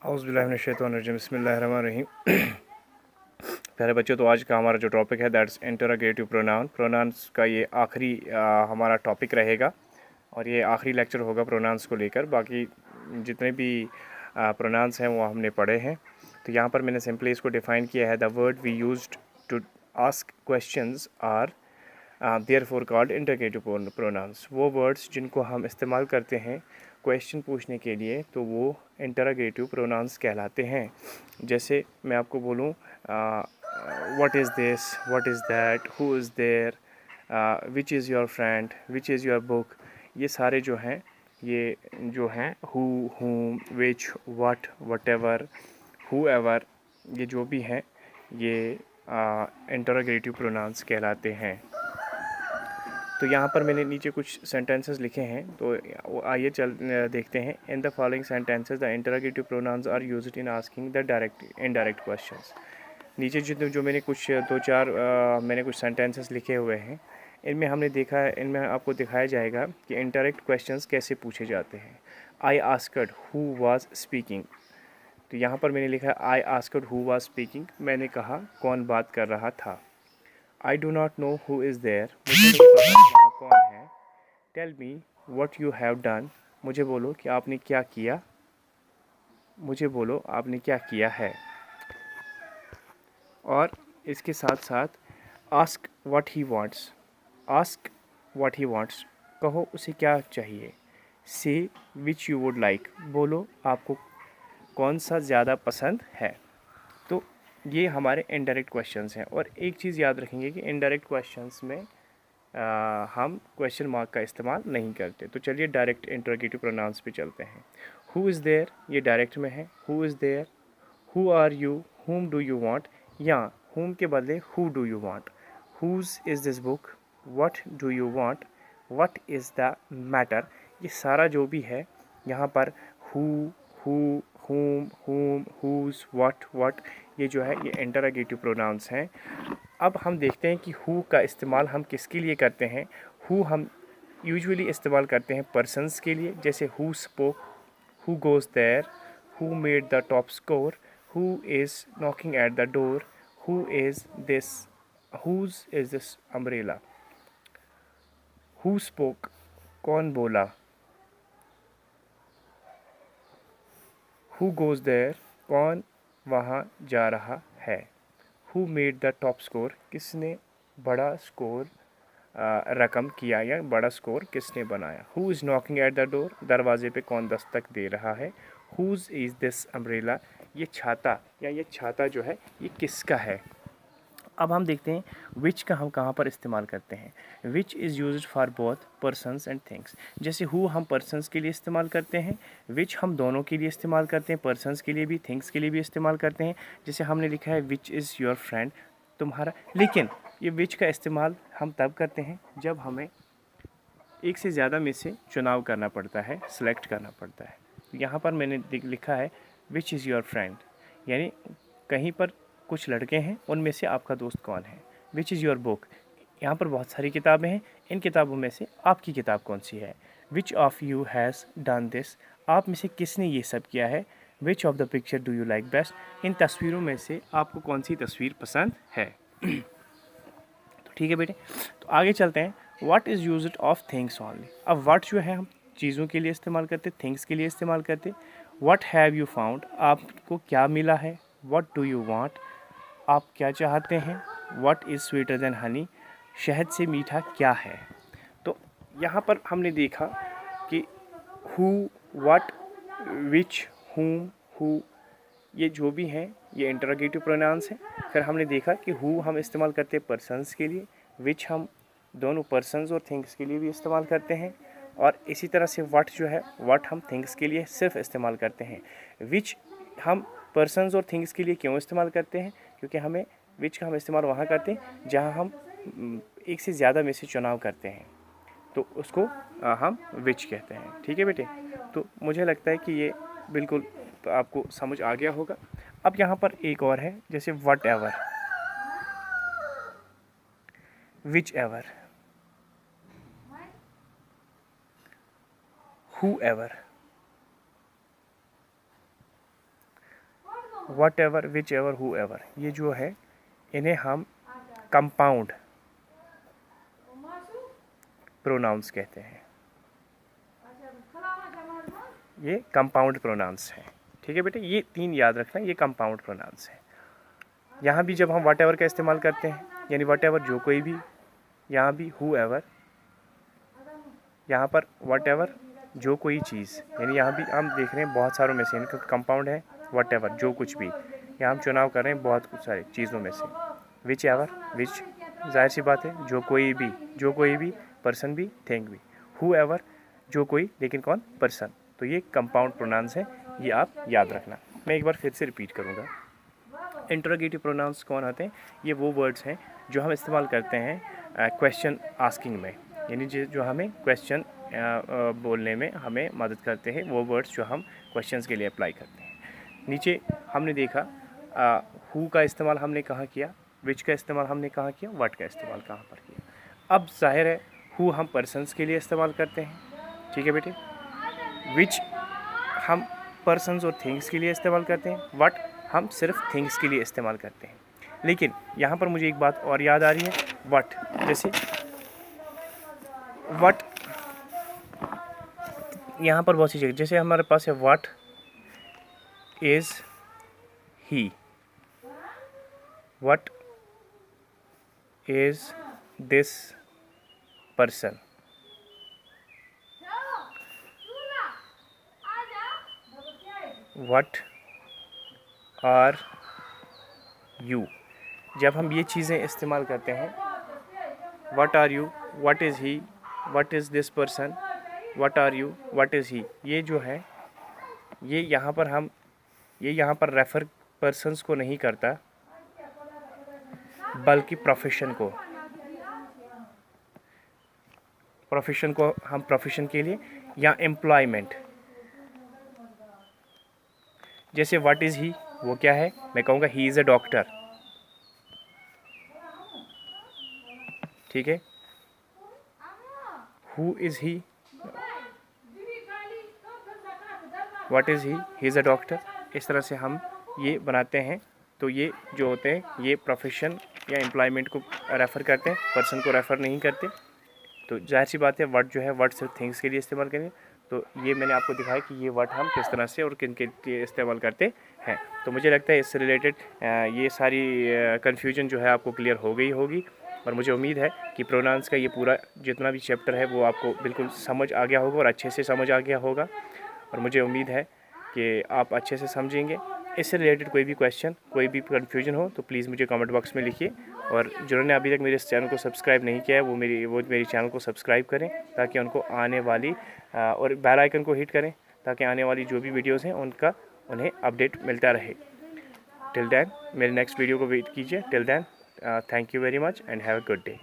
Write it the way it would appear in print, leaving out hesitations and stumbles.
औज़ुबिल्लाहिमिनश्शैतानिर्रजीम बिस्मिल्लाहिर्रहमानिर्रहीम। प्यारे बच्चों, तो आज का हमारा जो टॉपिक है दैट्स इंटरोगेटिव प्रोनाउंस का ये आखिरी हमारा टॉपिक रहेगा और ये आखिरी लेक्चर होगा प्रोनाउंस को लेकर। बाकी जितने भी प्रोनाउंस हैं वो हमने पढ़े हैं। तो यहाँ पर मैंने सिंपली इसको डिफ़ाइन किया है। The word we used to ask questions are therefore called interrogative pronouns. वो वर्ड्स जिनको हम इस्तेमाल करते हैं क्वेश्चन पूछने के लिए, तो वो इंटरोगेटिव प्रोनाउंस कहलाते हैं। जैसे मैं आपको बोलूँ what is this, what is that, who is there, which is your friend, which is your book, ये सारे जो हैं ये जो हैं हु, हुम, विच, व्हाट, व्हाटएवर, हूएवर, ये जो भी हैं ये इंटरोगेटिव प्रोनाउंस कहलाते हैं। तो यहाँ पर मैंने नीचे कुछ सेंटेंसेस लिखे हैं, तो आइए देखते हैं। In the following sentences the interrogative pronouns are used in asking the direct indirect questions. नीचे जो मैंने कुछ दो चार मैंने कुछ सेंटेंसेस लिखे हुए हैं, इनमें हमने देखा है, इनमें आपको दिखाया जाएगा कि इनडायरेक्ट क्वेश्चंस कैसे पूछे जाते हैं। I asked who was speaking, तो यहाँ पर मैंने लिखा है I asked who was speaking, मैंने कहा कौन बात कर रहा था। I do not know who is there, मुझे नहीं पता वहाँ कौन है। Tell me what you have done, मुझे बोलो कि आपने क्या किया, मुझे बोलो आपने क्या किया है। और इसके साथ साथ ask what he wants, ask what he wants, कहो उसे क्या चाहिए। से विच यू वुड लाइक, बोलो आपको कौन सा ज़्यादा पसंद है। तो ये हमारे इनडायरेक्ट क्वेश्चंस हैं। और एक चीज़ याद रखेंगे कि इनडायरेक्ट क्वेश्चंस में हम क्वेश्चन मार्क का इस्तेमाल नहीं करते। तो चलिए डायरेक्ट इंटरोगेटिव प्रोनाउंस पे चलते हैं। हु इज़ देयर, ये डायरेक्ट में है। Who is there, who are you, whom do you want, या हुम के बदले who do you want. Whose is this book, what do you want, what is the matter. ये सारा जो भी है यहाँ पर हु, हुम, हुज, व्हाट, ये जो है ये इंटरोगेटिव प्रोनाउंस हैं। अब हम देखते हैं कि हु का इस्तेमाल हम किसके लिए करते हैं। हु हम यूजुअली इस्तेमाल करते हैं पर्सन्स के लिए, जैसे who spoke, who goes there, who made the top score, who is knocking at the door, who is this, whose is this umbrella. Who spoke, कौन बोला। हु गोज़ देयर, कौन वहाँ जा रहा है। Who made the top score, किसने बड़ा score रकम किया या बड़ा स्कोर किसने बनाया। Who is knocking at the door, दरवाजे पे कौन दस्तक दे रहा है। हुज इज़ दिस अम्ब्रेला, ये छाता या ये छाता जो है ये किसका है। अब हम देखते हैं विच का हम कहाँ पर इस्तेमाल करते हैं। Which is used for both persons and things. जैसे हु हम पर्सनस के लिए इस्तेमाल करते हैं, विच हम दोनों के लिए इस्तेमाल करते हैं, पर्सनस के लिए भी थिंग्स के लिए भी इस्तेमाल करते हैं। जैसे हमने लिखा है विच इज़ योर फ्रेंड, तुम्हारा। लेकिन ये विच का इस्तेमाल हम तब करते हैं जब हमें एक से ज़्यादा में से चुनाव करना पड़ता है, सेलेक्ट करना पड़ता है। यहाँ पर मैंने लिखा है विच इज़ योर फ्रेंड, यानी कहीं पर कुछ लड़के हैं, उनमें से आपका दोस्त कौन है। विच इज़ योर बुक, यहाँ पर बहुत सारी किताबें हैं, इन किताबों में से आपकी किताब कौन सी है। Which of you has done this, आप में से किसने ये सब किया है। Which of the picture do you like best, इन तस्वीरों में से आपको कौन सी तस्वीर पसंद है। तो ठीक है बेटे, तो आगे चलते हैं। What is used of things only. अब व्हाट जो है हम चीज़ों के लिए इस्तेमाल करते, थिंग्स के लिए इस्तेमाल करते। व्हाट हैव यू फाउंड, आपको क्या मिला है। व्हाट डू यू वांट, आप क्या चाहते हैं। What is sweeter than Honey, शहद से मीठा क्या है। तो यहाँ पर हमने देखा कि हु, व्हाट, विच, हुम, हु, ये जो भी हैं ये इंटरोगेटिव प्रोनाउंस हैं। फिर हमने देखा कि हु हम इस्तेमाल करते हैं पर्सन्स के लिए, विच हम दोनों पर्सन्स और थिंग्स के लिए भी इस्तेमाल करते हैं, और इसी तरह से व्हाट जो है व्हाट हम थिंग्स के लिए सिर्फ इस्तेमाल करते हैं। विच हम पर्सन्स और थिंग्स के लिए क्यों इस्तेमाल करते हैं, क्योंकि हमें विच का हम इस्तेमाल वहाँ करते हैं जहाँ हम एक से ज़्यादा में से चुनाव करते हैं, तो उसको हम विच कहते हैं। ठीक है बेटे, तो मुझे लगता है कि ये बिल्कुल तो आपको समझ आ गया होगा। अब यहाँ पर एक और है, जैसे what ever, which ever, who ever, what ever, which ever, who ever, ये जो है इन्हें हम कंपाउंड प्रोनाउंस कहते हैं। ये कंपाउंड प्रोनाउंस हैं, ठीक है बेटे, ये 3 याद रखना, ये कंपाउंड प्रोनाउंस है। यहाँ भी जब हम वट एवर का इस्तेमाल करते हैं, यानी वट एवर जो कोई भी, यहाँ भी हु एवर, यहाँ पर वट एवर जो कोई चीज़, यानी यहाँ भी हम देख रहे हैं बहुत सारों में से इनका कंपाउंड है वट एवर जो कुछ भी, यहाँ हम चुनाव कर रहे हैं बहुत कुछ सारी चीज़ों में से। विच एवर, विच जाहिर सी बात है जो कोई भी, जो कोई भी, पर्सन भी, थिंग भी। हु एवर जो कोई, लेकिन कौन, पर्सन। तो ये कंपाउंड प्रोनाउंस है, ये आप याद रखना। मैं एक बार फिर से रिपीट करूँगा। इंटरोगेटिव प्रोनाउंस कौन आते हैं? ये वो वर्ड्स हैं जो हम इस्तेमाल करते हैं क्वेश्चन आस्किंग में, यानी जो हमें क्वेश्चन बोलने में हमें मदद करते हैं, वो वर्ड्स जो हम क्वेश्चंस के लिए अप्लाई करते हैं। नीचे हमने देखा हु का इस्तेमाल हमने कहाँ किया, विच का इस्तेमाल हमने कहाँ किया, व्हाट का इस्तेमाल कहाँ पर किया। अब जाहिर है हु हम पर्सन्स के लिए इस्तेमाल करते हैं, ठीक है बेटे। विच हम पर्सन्स और थिंग्स के लिए इस्तेमाल करते हैं, व्हाट हम सिर्फ थिंग्स के लिए इस्तेमाल करते हैं। लेकिन यहाँ पर मुझे एक बात और याद आ रही है, व्हाट, जैसे व्हाट यहाँ पर बहुत सी जगह, जैसे हमारे पास है what is he, what is this person, what are you. जब हम ये चीज़ें इस्तेमाल करते हैं, what are you, what is he, what is this person, what are you, what is he, ये जो है ये यहाँ पर रेफ़र पर्सन्स को नहीं करता, बल्कि प्रोफेशन को हम प्रोफेशन के लिए, या एम्प्लॉयमेंट। जैसे व्हाट इज़ ही, वो क्या है, मैं कहूँगा ही इज़ अ डॉक्टर, ठीक है। Who is he, what is he is a doctor. इस तरह से हम ये बनाते हैं। तो ये जो होते हैं ये प्रोफेशन या एम्प्लॉयमेंट को रेफ़र करते हैं, पर्सन को रेफ़र नहीं करते। तो जाहिर सी बात है वर्ड जो है वर्ड सिर्फ थिंग्स के लिए इस्तेमाल करेंगे। तो ये मैंने आपको दिखाया कि ये वर्ड हम किस तरह से और किन के लिए इस्तेमाल करते हैं। तो मुझे लगता है इससे रिलेटेड ये सारी कन्फ्यूजन जो है आपको क्लियर हो गई होगी, और मुझे उम्मीद है कि प्रोनाउंस का ये पूरा जितना भी चैप्टर है वो आपको बिल्कुल समझ आ गया होगा और अच्छे से समझ आ गया होगा, और मुझे उम्मीद है कि आप अच्छे से समझेंगे। इससे रिलेटेड कोई भी क्वेश्चन, कोई भी कन्फ्यूजन हो तो प्लीज़ मुझे कमेंट बॉक्स में लिखिए, और जिन्होंने अभी तक मेरे इस चैनल को सब्सक्राइब नहीं किया है वो मेरी चैनल को सब्सक्राइब करें, ताकि उनको आने वाली और बेल आइकन को हिट करें ताकि आने वाली जो भी वीडियोज़ हैं उन्हें अपडेट मिलता रहे। टिल देन मेरे नेक्स्ट वीडियो को वेट कीजिए। Till then thank you very much and have a good day.